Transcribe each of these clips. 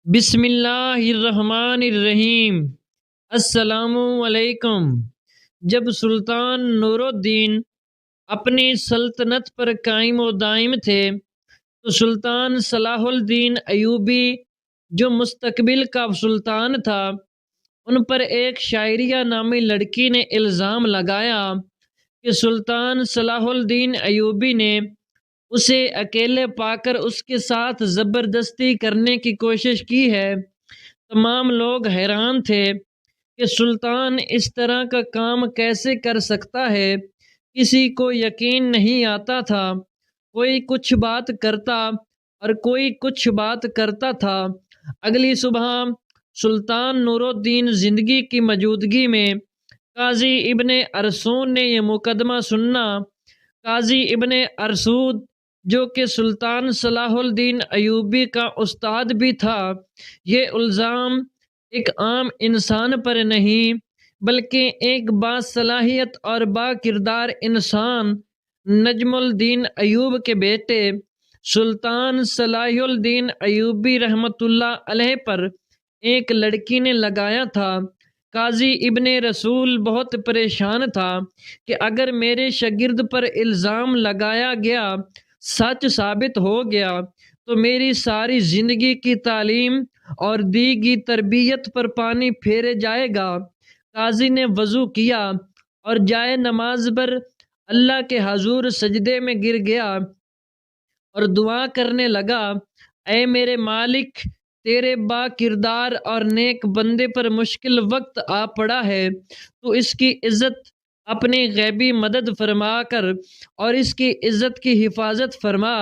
بسم اللہ الرحمن الرحیم۔ السلام علیکم۔ جب سلطان نور الدین اپنی سلطنت پر قائم و دائم تھے تو سلطان صلاح الدین ایوبی جو مستقبل کا سلطان تھا ان پر ایک شاعریہ نامی لڑکی نے الزام لگایا کہ سلطان صلاح الدین ایوبی نے اسے اکیلے پا کر اس کے ساتھ زبردستی کرنے کی کوشش کی ہے۔ تمام لوگ حیران تھے کہ سلطان اس طرح کا کام کیسے کر سکتا ہے، کسی کو یقین نہیں آتا تھا۔ کوئی کچھ بات کرتا اور کوئی کچھ بات کرتا تھا۔ اگلی صبح سلطان نور الدین زندگی کی موجودگی میں قاضی ابن ارسون نے یہ مقدمہ سنا۔ قاضی ابن ارسود جو کہ سلطان صلاح الدین ایوبی کا استاد بھی تھا، یہ الزام ایک عام انسان پر نہیں بلکہ ایک باصلاحیت اور با کردار انسان نجم الدین ایوب کے بیٹے سلطان صلاح الدین ایوبی رحمۃ اللہ علیہ پر ایک لڑکی نے لگایا تھا۔ قاضی ابن رسول بہت پریشان تھا کہ اگر میرے شاگرد پر الزام لگایا گیا سچ ثابت ہو گیا تو میری ساری زندگی کی تعلیم اور دی گئی تربیت پر پانی پھیرے جائے گا۔ قاضی نے وضو کیا اور جائے نماز پر اللہ کے حضور سجدے میں گر گیا اور دعا کرنے لگا، اے میرے مالک، تیرے با کردار اور نیک بندے پر مشکل وقت آ پڑا ہے، تو اس کی عزت اپنی غیبی مدد فرما کر اور اس کی عزت کی حفاظت فرما۔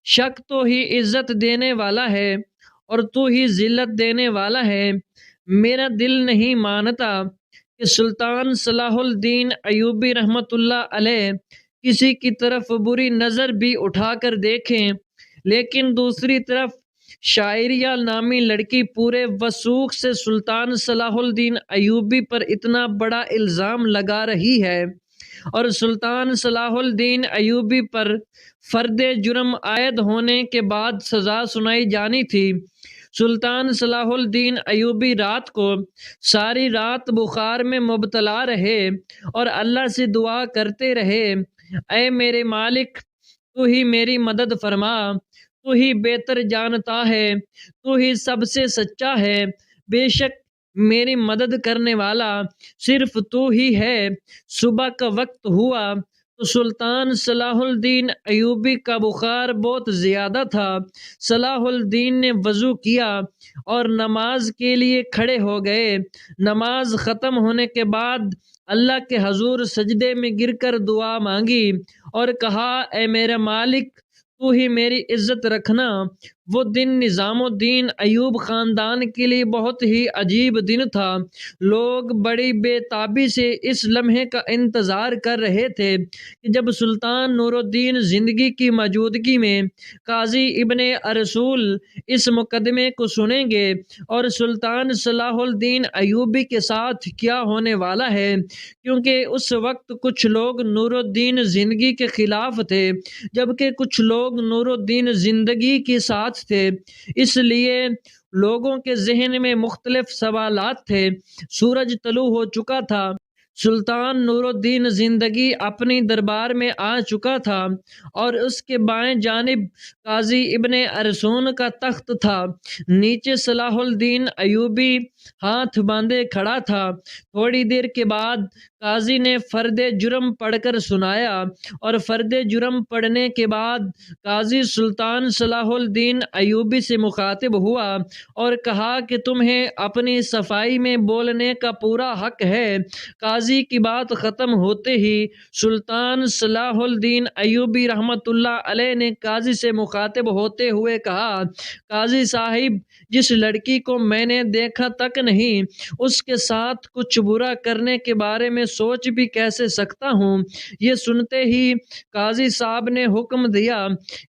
شک تو ہی عزت دینے والا ہے اور تو ہی ذلت دینے والا ہے۔ میرا دل نہیں مانتا کہ سلطان صلاح الدین ایوبی رحمۃ اللہ علیہ کسی کی طرف بری نظر بھی اٹھا کر دیکھیں، لیکن دوسری طرف شاعریہ نامی لڑکی پورے وثوق سے سلطان صلاح الدین ایوبی پر اتنا بڑا الزام لگا رہی ہے اور سلطان صلاح الدین ایوبی پر فرد جرم عائد ہونے کے بعد سزا سنائی جانی تھی۔ سلطان صلاح الدین ایوبی رات کو ساری رات بخار میں مبتلا رہے اور اللہ سے دعا کرتے رہے، اے میرے مالک، تو ہی میری مدد فرما، تو ہی بہتر جانتا ہے، تو ہی سب سے سچا ہے، بے شک میری مدد کرنے والا صرف تو ہی ہے۔ صبح کا وقت ہوا تو سلطان صلاح الدین ایوبی کا بخار بہت زیادہ تھا۔ صلاح الدین نے وضو کیا اور نماز کے لیے کھڑے ہو گئے۔ نماز ختم ہونے کے بعد اللہ کے حضور سجدے میں گر کر دعا مانگی اور کہا، اے میرا مالک، تو ہی میری عزت رکھنا۔ وہ دن نظام الدین ایوب خاندان کے لیے بہت ہی عجیب دن تھا۔ لوگ بڑی بے تابی سے اس لمحے کا انتظار کر رہے تھے کہ جب سلطان نور الدین زندگی کی موجودگی میں قاضی ابن ارسول اس مقدمے کو سنیں گے اور سلطان صلاح الدین ایوبی کے ساتھ کیا ہونے والا ہے، کیونکہ اس وقت کچھ لوگ نور الدین زندگی کے خلاف تھے جبکہ کچھ لوگ نور الدین زندگی کے ساتھ تھے، اس لیے لوگوں کے ذہن میں مختلف سوالات تھے۔ سورج طلوع ہو چکا تھا، سلطان نور الدین زندگی اپنی دربار میں آ چکا تھا اور اس کے بائیں جانب قاضی ابن ارسون کا تخت تھا، نیچے صلاح الدین ایوبی ہاتھ باندھے کھڑا تھا۔ تھوڑی دیر کے بعد قاضی نے فرد جرم پڑھ کر سنایا اور فرد جرم پڑھنے کے بعد قاضی سلطان صلاح الدین ایوبی سے مخاطب ہوا اور کہا کہ تمہیں اپنی صفائی میں بولنے کا پورا حق ہے۔ قاضی کی بات ختم ہوتے ہی سلطان صلاح الدین ایوبی رحمۃ اللہ علیہ نے قاضی سے مخاطب ہوتے ہوئے کہا، قاضی صاحب، جس لڑکی کو میں نے دیکھا تک نہیں اس کے ساتھ کچھ برا کرنے کے بارے میں سوچ بھی کیسے سکتا ہوں؟ یہ سنتے ہی قاضی صاحب نے حکم دیا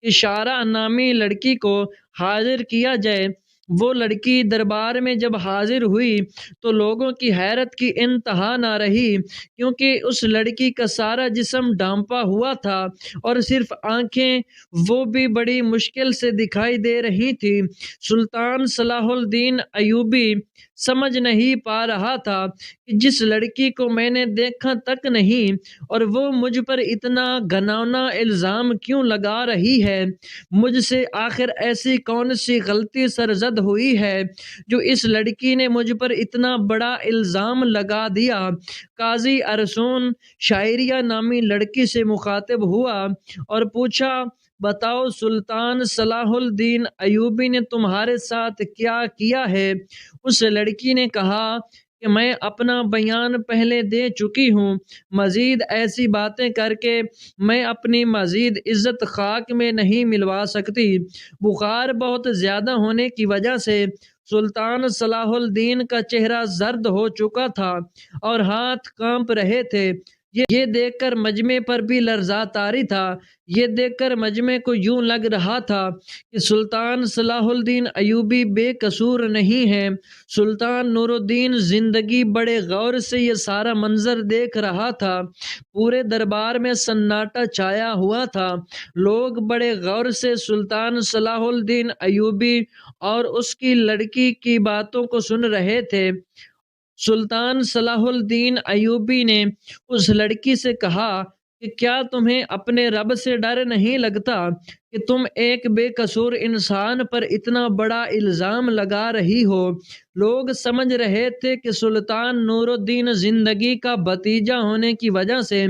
کہ شارع نامی لڑکی کو حاضر کیا جائے۔ وہ لڑکی دربار میں جب حاضر ہوئی تو لوگوں کی حیرت کی انتہا نہ رہی، کیونکہ اس لڑکی کا سارا جسم ڈھانپا ہوا تھا اور صرف آنکھیں وہ بھی بڑی مشکل سے دکھائی دے رہی تھی۔ سلطان صلاح الدین ایوبی سمجھ نہیں پا رہا تھا کہ جس لڑکی کو میں نے دیکھا تک نہیں اور وہ مجھ پر اتنا گھناؤنا الزام کیوں لگا رہی ہے، مجھ سے آخر ایسی کون سی غلطی سرزد ہوئی ہے جو اس لڑکی نے مجھ پر اتنا بڑا الزام لگا دیا۔ قاضی ارسون شاعریہ نامی لڑکی سے مخاطب ہوا اور پوچھا، بتاؤ سلطان صلاح الدین ایوبی نے تمہارے ساتھ کیا کیا ہے؟ اس لڑکی نے کہا کہ میں اپنا بیان پہلے دے چکی ہوں، مزید ایسی باتیں کر کے میں اپنی مزید عزت خاک میں نہیں ملوا سکتی۔ بخار بہت زیادہ ہونے کی وجہ سے سلطان صلاح الدین کا چہرہ زرد ہو چکا تھا اور ہاتھ کانپ رہے تھے۔ یہ دیکھ کر مجمع پر بھی لرزہ طاری تھا۔ یہ دیکھ کر مجمع کو یوں لگ رہا تھا کہ سلطان صلاح الدین ایوبی بے قصور نہیں ہے۔ سلطان نور الدین زندگی بڑے غور سے یہ سارا منظر دیکھ رہا تھا۔ پورے دربار میں سناٹا چھایا ہوا تھا۔ لوگ بڑے غور سے سلطان صلاح الدین ایوبی اور اس کی لڑکی کی باتوں کو سن رہے تھے۔ سلطان صلاح الدین ایوبی نے اس لڑکی سے کہا کہ کیا تمہیں اپنے رب سے ڈر نہیں لگتا کہ تم ایک بے قصور انسان پر اتنا بڑا الزام لگا رہی ہو؟ لوگ سمجھ رہے تھے کہ سلطان نور الدین زندگی کا بھتیجا ہونے کی وجہ سے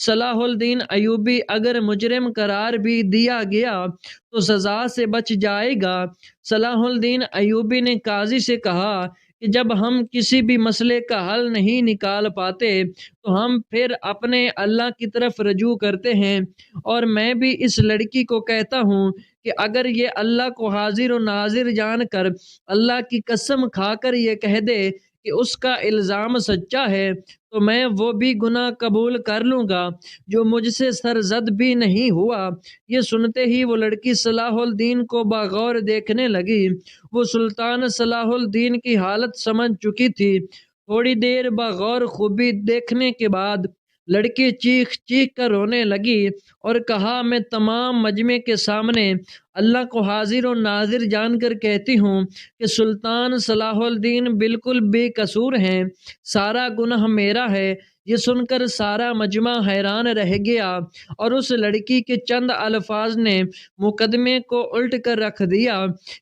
صلاح الدین ایوبی اگر مجرم قرار بھی دیا گیا تو سزا سے بچ جائے گا۔ صلاح الدین ایوبی نے قاضی سے کہا کہ جب ہم کسی بھی مسئلے کا حل نہیں نکال پاتے تو ہم پھر اپنے اللہ کی طرف رجوع کرتے ہیں، اور میں بھی اس لڑکی کو کہتا ہوں کہ اگر یہ اللہ کو حاضر و ناظر جان کر اللہ کی قسم کھا کر یہ کہہ دے کہ اس کا الزام سچا ہے تو میں وہ بھی گناہ قبول کر لوں گا جو مجھ سے سرزد بھی نہیں ہوا۔ یہ سنتے ہی وہ لڑکی صلاح الدین کو باغور دیکھنے لگی۔ وہ سلطان صلاح الدین کی حالت سمجھ چکی تھی۔ تھوڑی دیر باغور خوبی دیکھنے کے بعد لڑکی چیخ چیخ کر رونے لگی اور کہا، میں تمام مجمع کے سامنے اللہ کو حاضر و ناظر جان کر کہتی ہوں کہ سلطان صلاح الدین بالکل بے قصور ہیں، سارا گناہ میرا ہے۔ یہ سن کر سارا مجمع حیران رہ گیا اور اس لڑکی کے چند الفاظ نے مقدمے کو الٹ کر رکھ دیا۔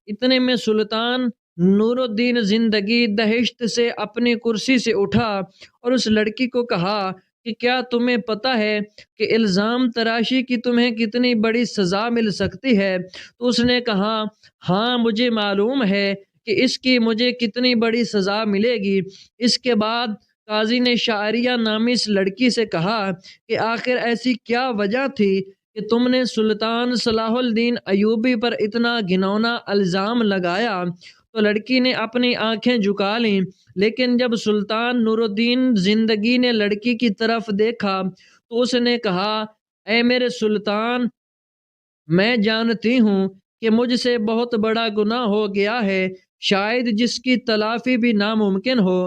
اتنے میں سلطان نور الدین زندگی دہشت سے اپنی کرسی سے اٹھا اور اس لڑکی کو کہا کہ کیا تمہیں پتہ ہے کہ الزام تراشی کی تمہیں کتنی بڑی سزا مل سکتی ہے؟ تو اس نے کہا، ہاں مجھے معلوم ہے کہ اس کی مجھے کتنی بڑی سزا ملے گی۔ اس کے بعد قاضی نے شاعریہ نامی اس لڑکی سے کہا کہ آخر ایسی کیا وجہ تھی کہ تم نے سلطان صلاح الدین ایوبی پر اتنا گھناؤنا الزام لگایا؟ تو لڑکی نے اپنی آنکھیں جھکا لیں، لیکن جب سلطان نور الدین زندگی نے لڑکی کی طرف دیکھا تو اس نے کہا، اے میرے سلطان، میں جانتی ہوں کہ مجھ سے بہت بڑا گناہ ہو گیا ہے، شاید جس کی تلافی بھی ناممکن ہو،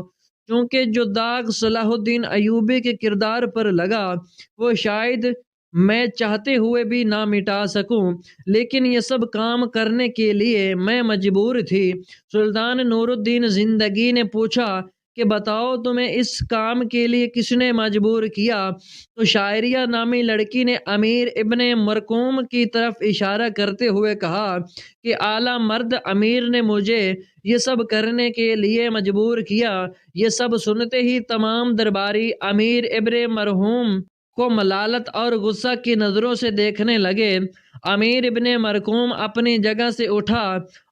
چونکہ جو داغ صلاح الدین ایوبی کے کردار پر لگا وہ شاید میں چاہتے ہوئے بھی نہ مٹا سکوں، لیکن یہ سب کام کرنے کے لیے میں مجبور تھی۔ سلطان نور الدین زندگی نے پوچھا کہ بتاؤ تمہیں اس کام کے لیے کس نے مجبور کیا؟ تو شاعریہ نامی لڑکی نے امیر ابن مرقوم کی طرف اشارہ کرتے ہوئے کہا کہ اعلیٰ مرد امیر نے مجھے یہ سب کرنے کے لیے مجبور کیا۔ یہ سب سنتے ہی تمام درباری امیر ابن مرحوم کو ملالت اور غصہ کی نظروں سے دیکھنے لگے۔ امیر ابن مرقوم اپنی جگہ سے اٹھا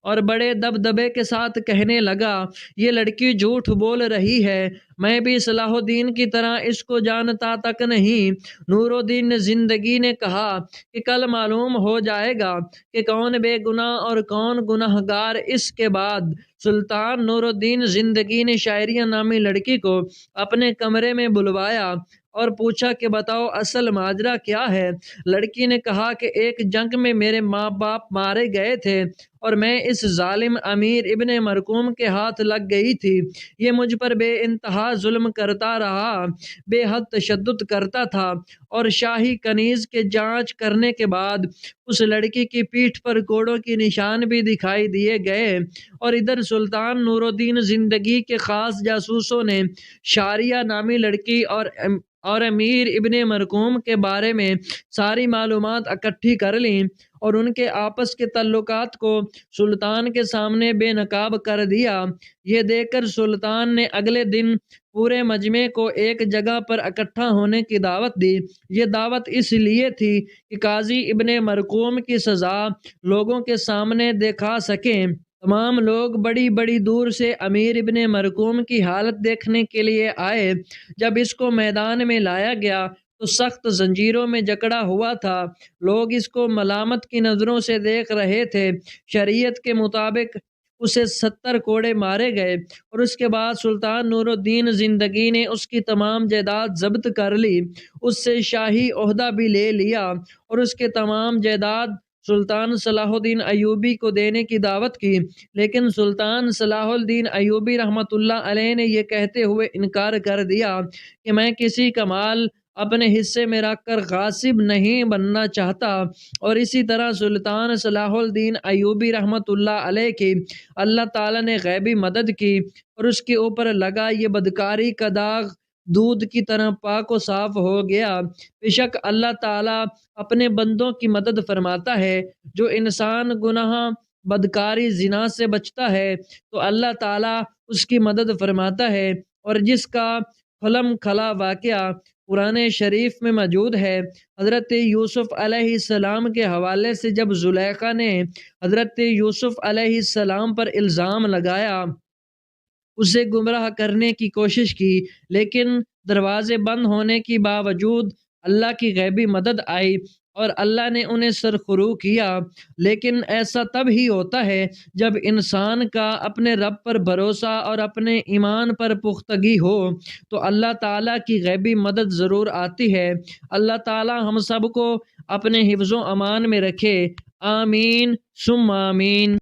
اور بڑے دبدبے کے ساتھ کہنے لگا، یہ لڑکی جھوٹ بول رہی ہے، میں بھی صلاح الدین کی طرح اس کو جانتا تک نہیں۔ نور الدین زندگی نے کہا کہ کل معلوم ہو جائے گا کہ کون بے گناہ اور کون گناہ گار۔ اس کے بعد سلطان نور الدین زندگی نے شاعریہ نامی لڑکی کو اپنے کمرے میں بلوایا اور پوچھا کہ بتاؤ اصل ماجرا کیا ہے؟ لڑکی نے کہا کہ ایک جنگ میں میرے ماں باپ مارے گئے تھے اور میں اس ظالم امیر ابن مرکوم کے ہاتھ لگ گئی تھی۔ یہ مجھ پر بے انتہا ظلم کرتا رہا، بے حد تشدد کرتا تھا، اور شاہی کنیز کے جانچ کرنے کے بعد اس لڑکی کی پیٹھ پر کوڑوں کی نشان بھی دکھائی دیے گئے۔ اور ادھر سلطان نور الدین زندگی کے خاص جاسوسوں نے شاریہ نامی لڑکی اور امیر ابن مرکوم کے بارے میں ساری معلومات اکٹھی کر لیں اور ان کے آپس کے تعلقات کو سلطان کے سامنے بے نقاب کر دیا۔ یہ دیکھ کر سلطان نے اگلے دن پورے مجمع کو ایک جگہ پر اکٹھا ہونے کی دعوت دی۔ یہ دعوت اس لیے تھی کہ قاضی ابن مرکوم کی سزا لوگوں کے سامنے دکھا سکیں۔ تمام لوگ بڑی بڑی دور سے امیر ابن مرکوم کی حالت دیکھنے کے لیے آئے۔ جب اس کو میدان میں لایا گیا تو سخت زنجیروں میں جکڑا ہوا تھا۔ لوگ اس کو ملامت کی نظروں سے دیکھ رہے تھے۔ شریعت کے مطابق اسے 70 کوڑے مارے گئے، اور اس کے بعد سلطان نور الدین زندگی نے اس کی تمام جائیداد ضبط کر لی، اس سے شاہی عہدہ بھی لے لیا، اور اس کے تمام جائیداد سلطان صلاح الدین ایوبی کو دینے کی دعوت کی۔ لیکن سلطان صلاح الدین ایوبی رحمۃ اللہ علیہ نے یہ کہتے ہوئے انکار کر دیا کہ میں کسی کا مال اپنے حصے میں رکھ کر غاصب نہیں بننا چاہتا، اور اسی طرح سلطان صلاح الدین ایوبی رحمۃ اللہ علیہ کی اللہ تعالیٰ نے غیبی مدد کی، اور اس کے اوپر لگا یہ بدکاری کا داغ دودھ کی طرح پاک و صاف ہو گیا۔ بے شک اللہ تعالیٰ اپنے بندوں کی مدد فرماتا ہے۔ جو انسان گناہ بدکاری زنا سے بچتا ہے تو اللہ تعالیٰ اس کی مدد فرماتا ہے، اور جس کا کھلم کھلا واقعہ قرآن شریف میں موجود ہے، حضرت یوسف علیہ السلام کے حوالے سے جب زلیخا نے حضرت یوسف علیہ السلام پر الزام لگایا، اسے گمراہ کرنے کی کوشش کی، لیکن دروازے بند ہونے کے باوجود اللہ کی غیبی مدد آئی اور اللہ نے انہیں سرخرو کیا۔ لیکن ایسا تب ہی ہوتا ہے جب انسان کا اپنے رب پر بھروسہ اور اپنے ایمان پر پختگی ہو تو اللہ تعالیٰ کی غیبی مدد ضرور آتی ہے۔ اللہ تعالیٰ ہم سب کو اپنے حفظ و امان میں رکھے، آمین ثم آمین۔